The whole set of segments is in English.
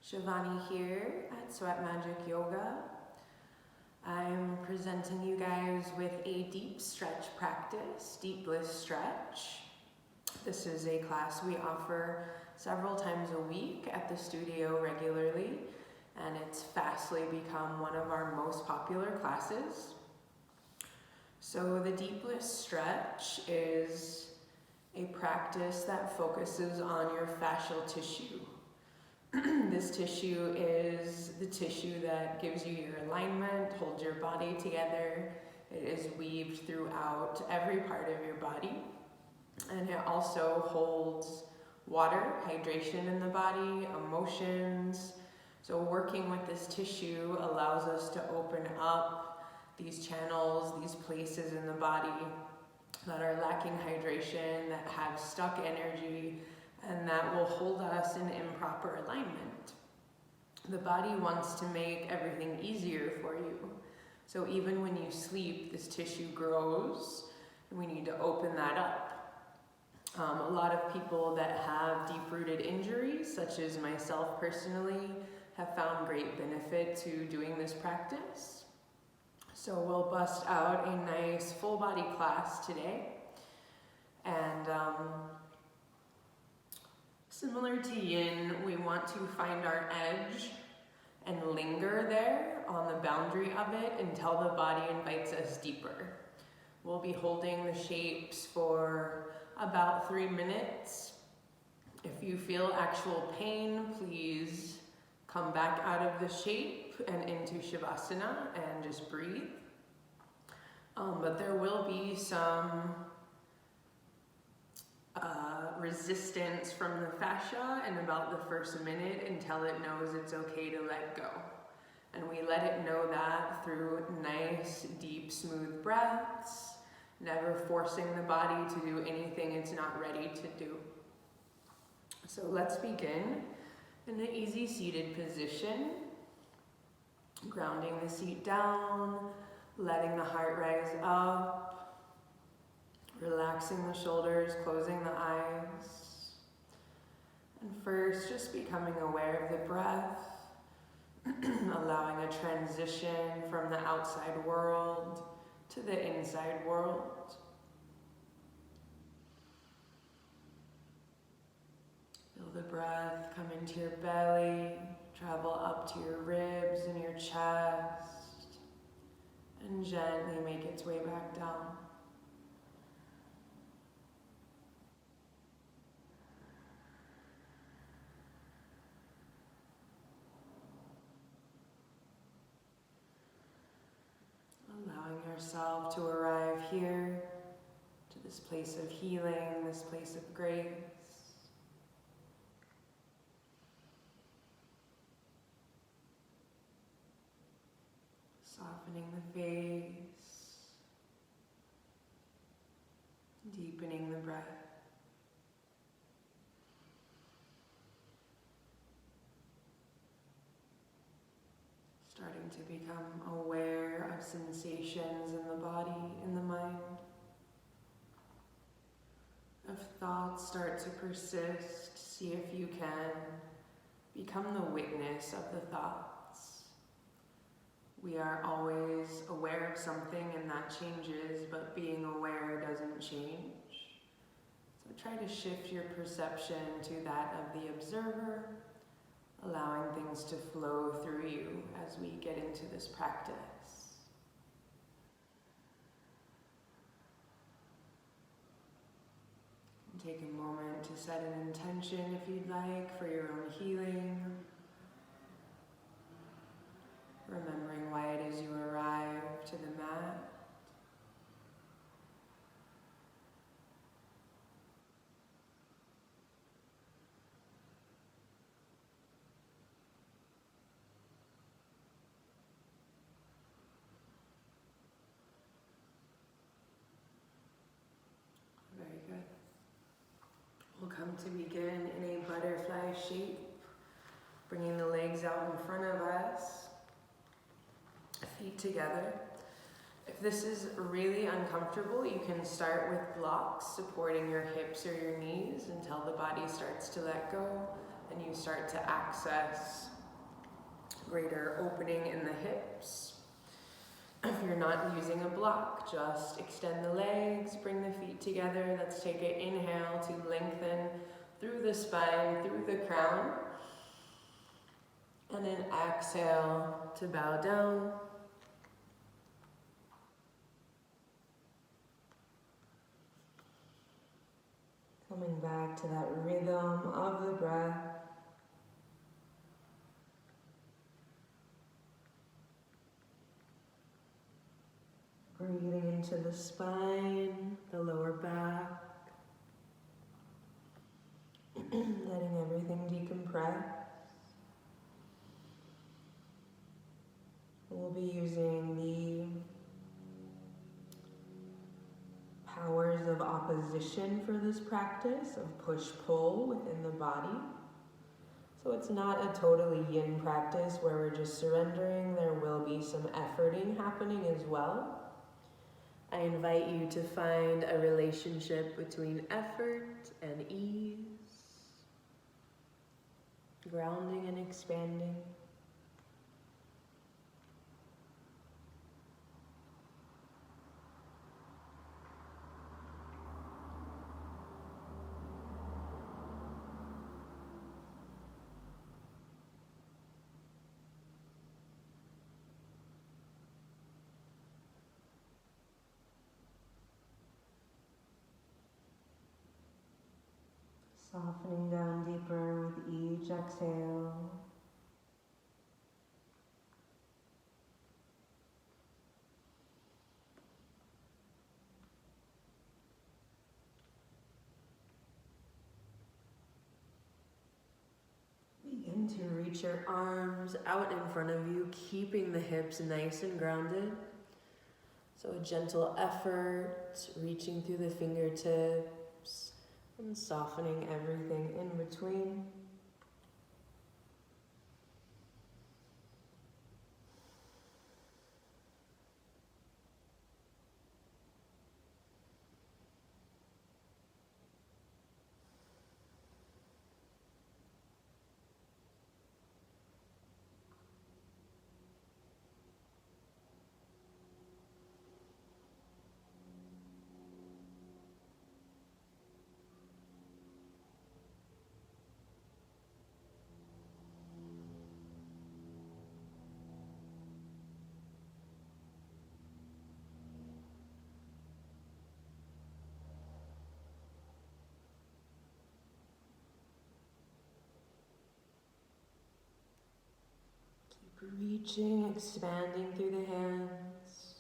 Shivani here at Sweat Magic Yoga. I'm presenting you guys with a deep stretch practice, deep bliss stretch. This is a class we offer several times a week at the studio regularly, and it's fastly become one of our most popular classes. So the deep bliss stretch is a practice that focuses on your fascial tissue. This tissue is the tissue that gives you your alignment, holds your body together. It is weaved throughout every part of your body. And it also holds water, hydration in the body, emotions. So working with this tissue allows us to open up these channels, these places in the body that are lacking hydration, that have stuck energy, and that will hold us in improper alignment. The body wants to make everything easier for you. So even when you sleep, this tissue grows, and we need to open that up. A lot of people that have deep-rooted injuries, such as myself personally, have found great benefit to doing this practice. So we'll bust out a nice full body class today. And similar to yin, we want to find our edge and linger there on the boundary of it until the body invites us deeper. We'll be holding the shapes for about 3 minutes. If you feel actual pain, please come back out of the shape and into Shavasana and just breathe. But there will be some resistance from the fascia in about the first minute until it knows it's okay to let go. And we let it know that through nice, deep, smooth breaths, never forcing the body to do anything it's not ready to do. So let's begin in an easy seated position, grounding the seat down, letting the heart rise up, relaxing the shoulders, closing the eyes. And first, just becoming aware of the breath, allowing a transition from the outside world to the inside world. Feel the breath come into your belly, travel up to your ribs and your chest, and gently make its way back down. Allowing yourself to arrive here, to this place of healing, this place of grace. Softening the face, deepening the breath. Starting to become aware of sensations in the body, in the mind. If thoughts start to persist, see if you can become the witness of the thoughts. We are always aware of something and that changes, but being aware doesn't change. So try to shift your perception to that of the observer, allowing things to flow through you as we get into this practice. Take a moment to set an intention, if you'd like, for your own healing. Remembering why it is you arrive to the mat. Very good. We'll come to begin in a butterfly shape, bringing the legs out in front of us, feet together. If this is really uncomfortable, you can start with blocks supporting your hips or your knees until the body starts to let go and you start to access greater opening in the hips. If you're not using a block, just extend the legs, bring the feet together. Let's take an inhale to lengthen through the spine, through the crown. And then exhale to bow down. Coming back to that rhythm of the breath. Breathing into the spine, the lower back. Letting everything decompress. We'll be using the powers of opposition for this practice of push-pull within the body. So it's not a totally yin practice where we're just surrendering. There will be some efforting happening as well. I invite you to find a relationship between effort and ease, grounding and expanding. Softening down deeper with each exhale. Begin to reach your arms out in front of you, keeping the hips nice and grounded. So a gentle effort, reaching through the fingertips and softening everything in between. Reaching, expanding through the hands,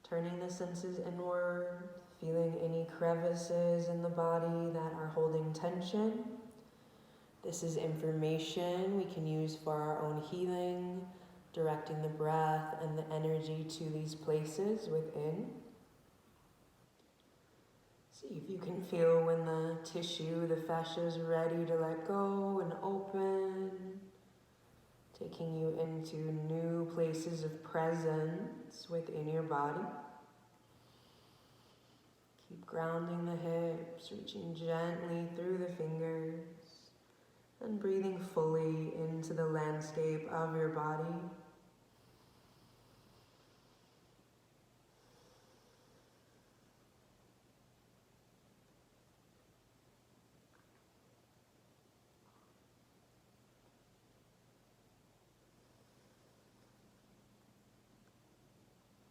turning the senses inward, feeling any crevices in the body that are holding tension. This is information we can use for our own healing, directing the breath and the energy to these places within. See if you can feel when the tissue, the fascia is ready to let go and open. Taking you into new places of presence within your body. Keep grounding the hips, reaching gently through the fingers, and breathing fully into the landscape of your body.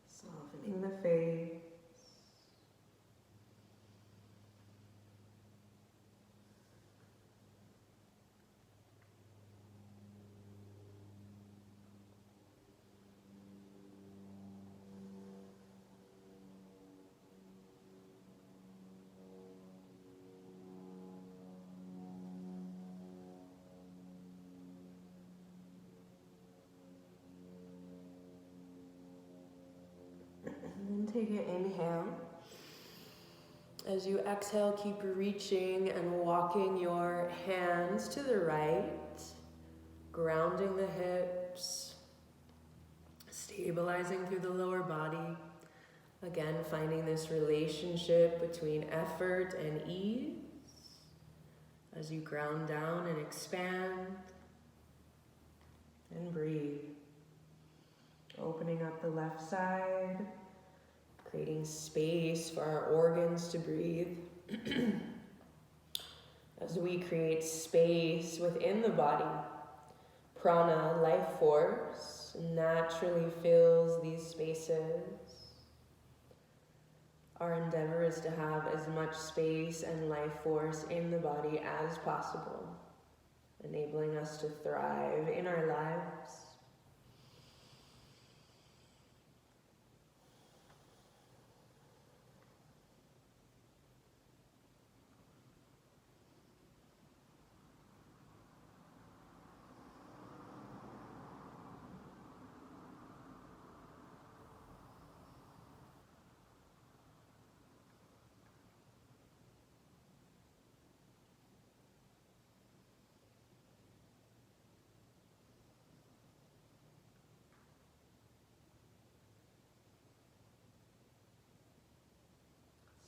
Softening the face. And then take an inhale. As you exhale, keep reaching and walking your hands to the right, grounding the hips, stabilizing through the lower body. Again, finding this relationship between effort and ease as you ground down and expand. And breathe. Opening up the left side, creating space for our organs to breathe. As we create space within the body, prana, life force, naturally fills these spaces. Our endeavor is to have as much space and life force in the body as possible, enabling us to thrive in our lives.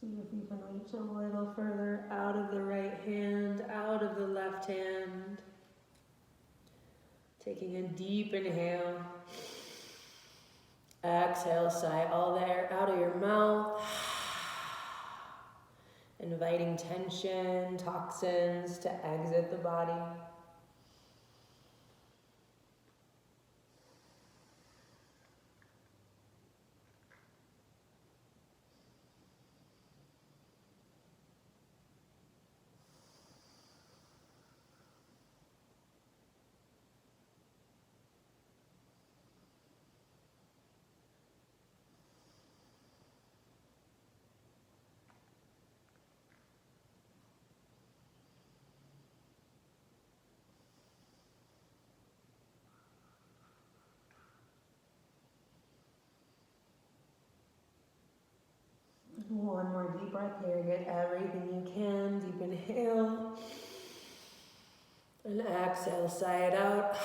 See if you can reach a little further out of the right hand, out of the left hand. Taking a deep inhale. Exhale, sigh all the air out of your mouth. Inviting tension, toxins to exit the body. One more deep breath here. Get everything you can. Deep inhale. And exhale, sigh it out.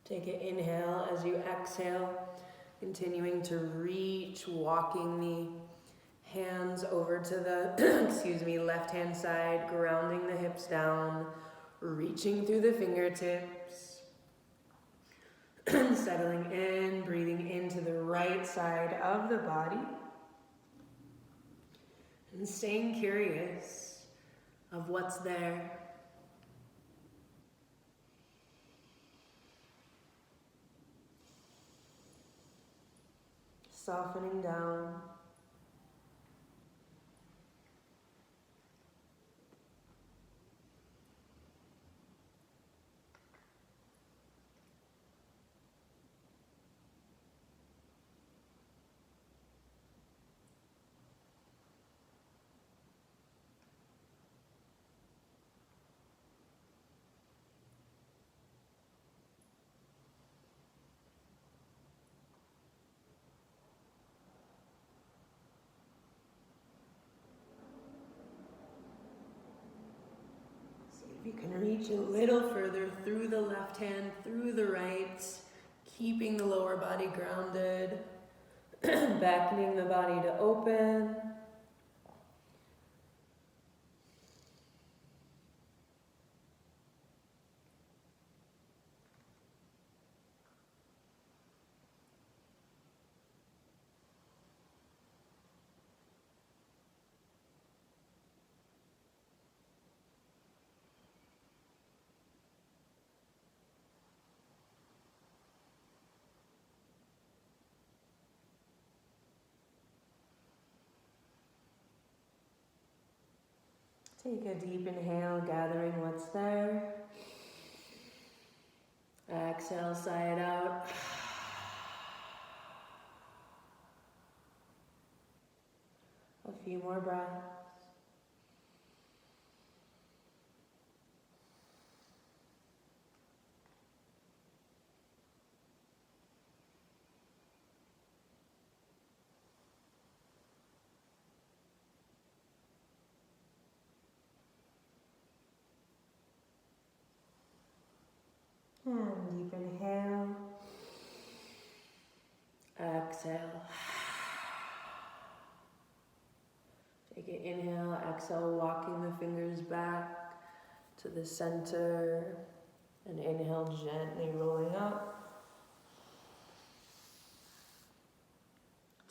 Take an inhale as you exhale. Continuing to reach, walking the hands over to the, left hand side, grounding the hips down, reaching through the fingertips. Settling in, breathing into the right side of the body. And staying curious of what's there. Softening down. You can reach a little further through the left hand, through the right, keeping the lower body grounded, beckoning the body to open. Take a deep inhale, gathering what's there. Exhale, sigh it out. A few more breaths. And deep inhale. Exhale. Take an inhale, exhale, walking the fingers back to the center. And inhale, gently rolling up.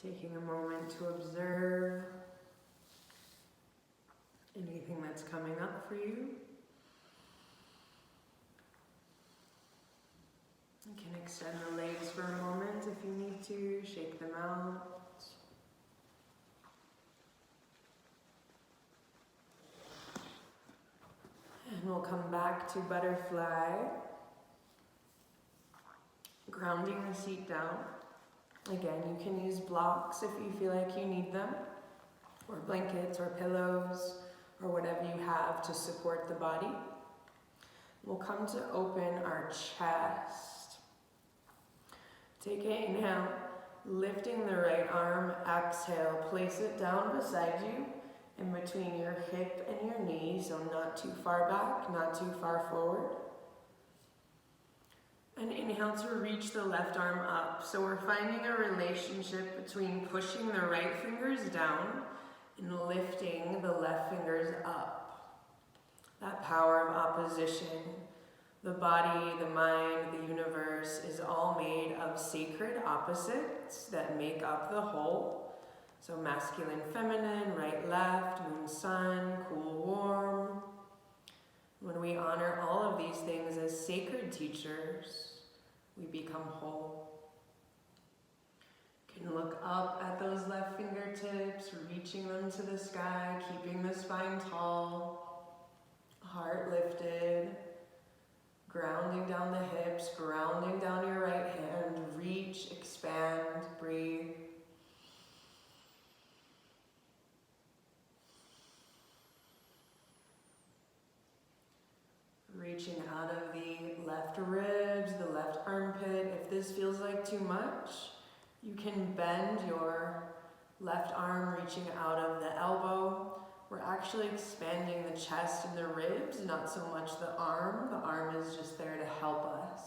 Taking a moment to observe anything that's coming up for you. You can extend the legs for a moment if you need to, shake them out. And we'll come back to butterfly, grounding the seat down. Again, you can use blocks if you feel like you need them, or blankets or pillows, or whatever you have to support the body. We'll come to open our chest. Take an inhale, lifting the right arm, exhale, place it down beside you, in between your hip and your knee, so not too far back, not too far forward. And inhale to reach the left arm up. So we're finding a relationship between pushing the right fingers down and lifting the left fingers up. That power of opposition. The body, the mind, the universe is all made of sacred opposites that make up the whole. So masculine, feminine, right, left, moon, sun, cool, warm. When we honor all of these things as sacred teachers, we become whole. You can look up at those left fingertips, reaching them to the sky, keeping the spine tall, heart lifted, grounding down the hips, grounding down your right hand, reach, expand, breathe. Reaching out of the left ribs, the left armpit. If this feels like too much, you can bend your left arm, reaching out of the elbow. We're actually expanding the chest and the ribs, not so much the arm. The arm is just there to help us.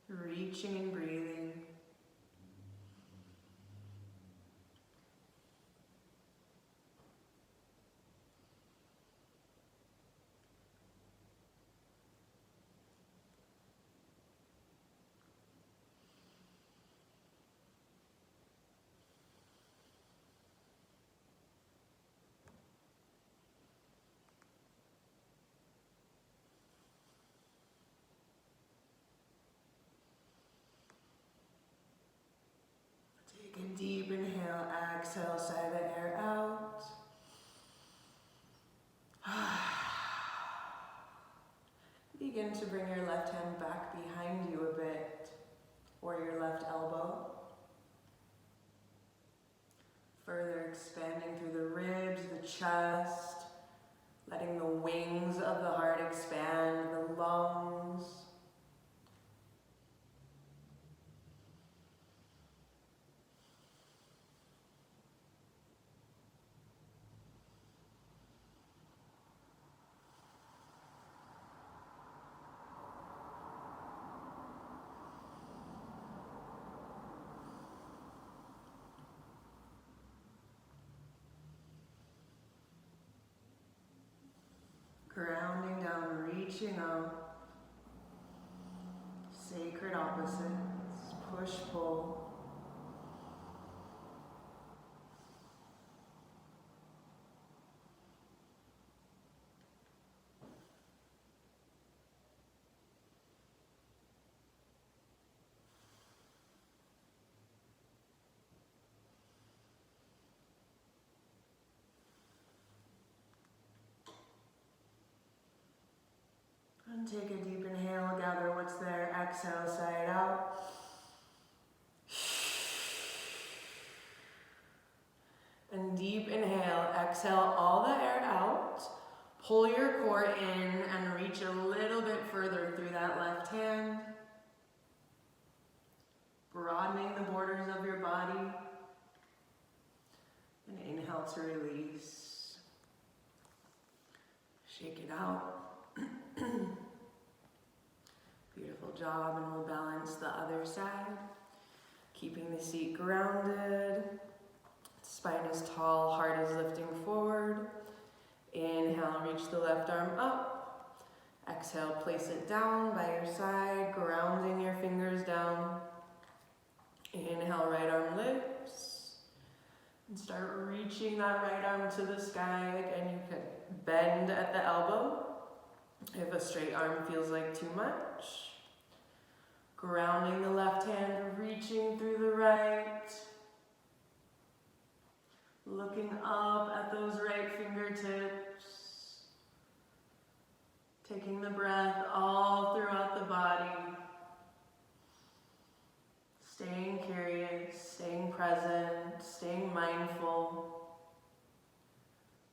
Reaching and breathing. Take a deep inhale, exhale, sigh the air out. Begin to bring your left hand back behind you a bit, or your left elbow. Further expanding through the ribs, the chest, letting the wings of the heart expand, the lungs. Grounding down, reaching out. Sacred opposites, push, pull. And take a deep inhale, gather what's there, exhale, sigh it out. And deep inhale, exhale all the air out. Pull your core in and reach a little bit further through that left hand. Broadening the borders of your body. And inhale to release. Shake it out. Beautiful job, and we'll balance the other side. Keeping the seat grounded. Spine is tall, heart is lifting forward. Inhale, reach the left arm up. Exhale, place it down by your side, grounding your fingers down. Inhale, right arm lifts. And start reaching that right arm to the sky. Again, you can bend at the elbow if a straight arm feels like too much. Grounding the left hand, reaching through the right. Looking up at those right fingertips. Taking the breath all throughout the body. Staying curious, staying present, staying mindful.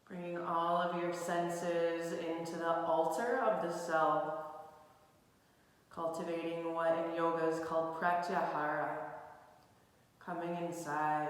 Bringing all of your senses into the altar of the self. Cultivating what in yoga is called pratyahara. Coming inside.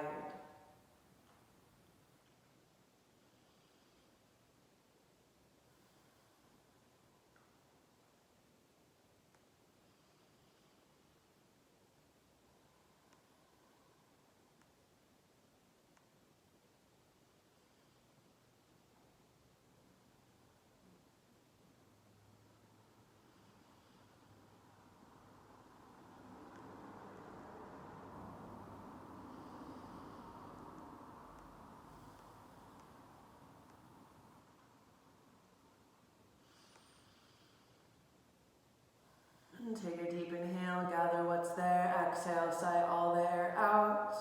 And take a deep inhale, gather what's there. Exhale, sigh all the air out.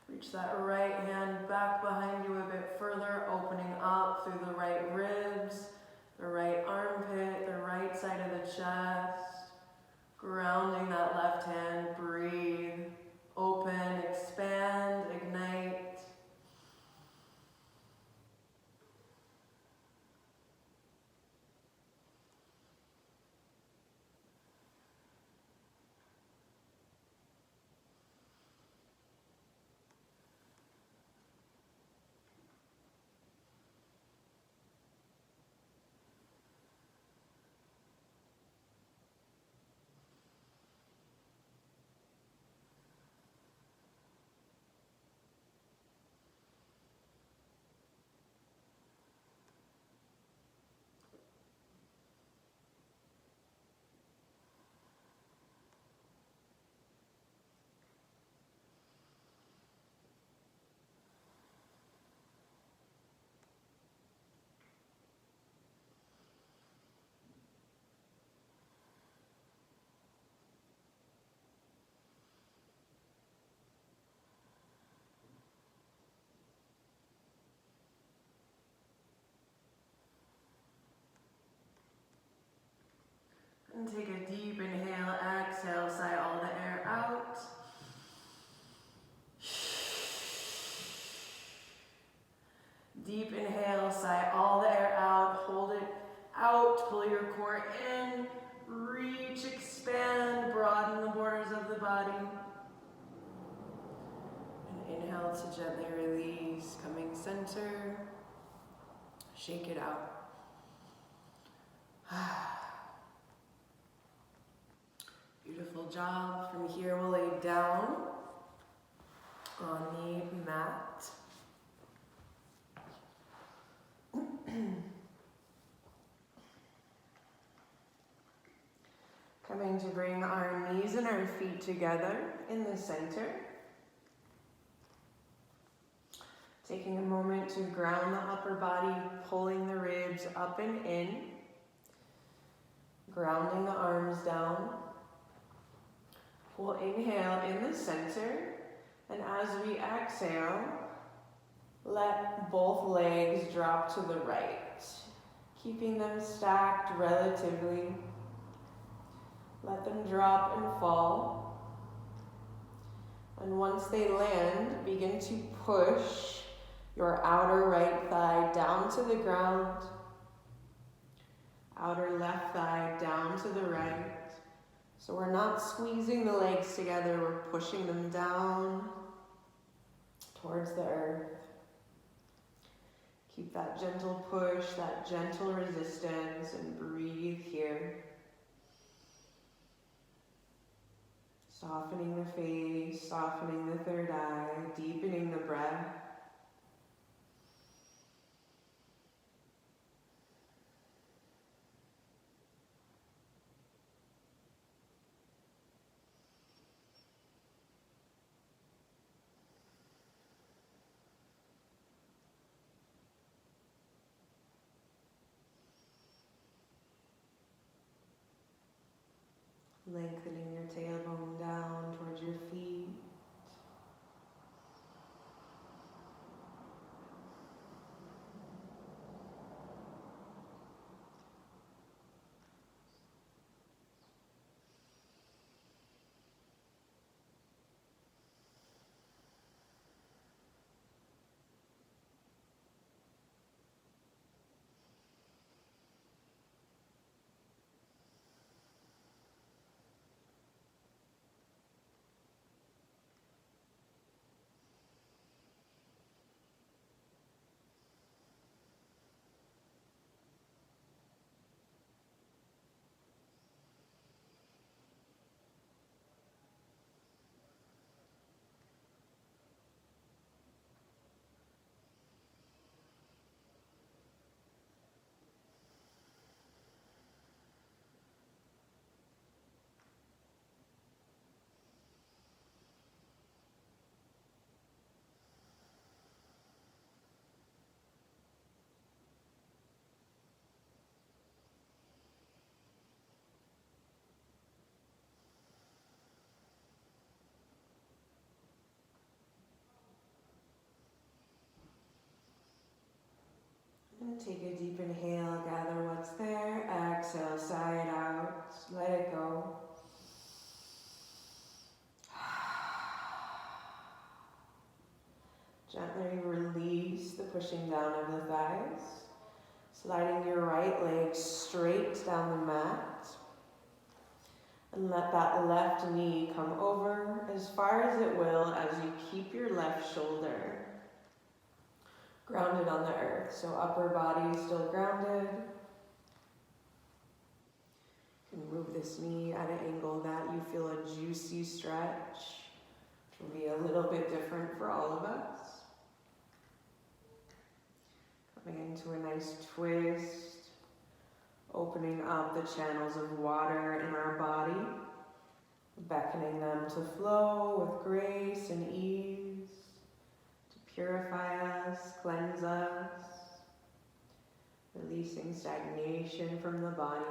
Reach that right hand back behind you a bit further, opening up through the right ribs, the right armpit, the right side of the chest. Grounding that left hand, breathe, open, expand, ignite. And take a deep inhale, exhale, sigh all the air out. Deep inhale, sigh all the air out, hold it out, pull your core in, reach, expand, broaden the borders of the body. And inhale to gently release, coming center, shake it out. Beautiful job. From here we'll lay down on the mat. Coming to bring our knees and our feet together in the center. Taking a moment to ground the upper body, pulling the ribs up and in. Grounding the arms down. We'll inhale in the center, and as we exhale, let both legs drop to the right, keeping them stacked relatively. Let them drop and fall. And once they land, begin to push your outer right thigh down to the ground, outer left thigh down to the right. So we're not squeezing the legs together, we're pushing them down towards the earth. Keep that gentle push, that gentle resistance, and breathe here. Softening the face, softening the third eye, deepening the breath. Take a deep inhale, gather what's there. Exhale, sigh it out. Let it go. Gently release the pushing down of the thighs. Sliding your right leg straight down the mat. And let that left knee come over as far as it will as you keep your left shoulder grounded on the earth. So upper body still grounded. You can move this knee at an angle that you feel a juicy stretch. It will be a little bit different for all of us. Coming into a nice twist, opening up the channels of water in our body, beckoning them to flow with grace and ease, to purify us, cleanse us, releasing stagnation from the body.